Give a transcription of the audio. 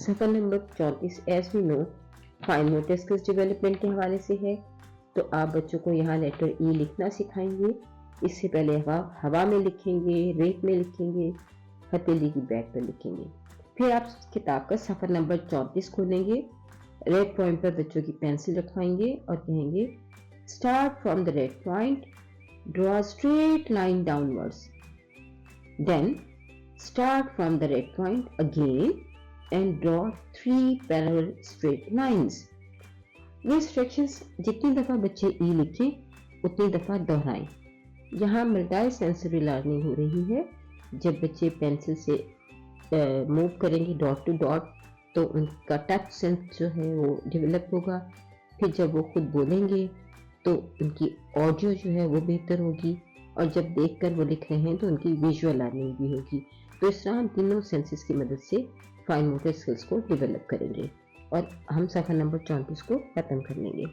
Suffer number 34 as we know fine motor skills development के हवाले से है। तो आप बच्चों को यहाँ लेटर ई लिखना सिखाएंगे। इससे पहले हवा में लिखेंगे, रेत में लिखेंगे, हथेली की बैक पर लिखेंगे। फिर आप किताब का सफ़र नंबर 34 खोलेंगे, रेड पॉइंट पर बच्चों की पेंसिल रखवाएंगे और कहेंगे start from the red point, draw straight line downwards, then start from the red point again and draw 3 parallel straight lines। ये इंस्ट्रक्शंस जितनी दफा बच्चे ई लिखें उतनी दफा दोहराएं। यहाँ मल्टी सेंसरी लर्निंग हो रही है। जब बच्चे पेंसिल से मूव करेंगे डॉट टू डॉट तो उनका टच सेंस जो है वो डेवलप होगा। फिर जब वो खुद बोलेंगे तो उनकी ऑडियो जो है वो बेहतर होगी, और जब देखकर वो लिख रहे हैं तो उनकी विजुअल लर्निंग भी होगी। तो इस तरह हम तीनों सेंसेस की मदद से फाइन मोटर स्किल्स को डेवलप करेंगे और हम सफ़र नंबर 34 को खत्म कर लेंगे।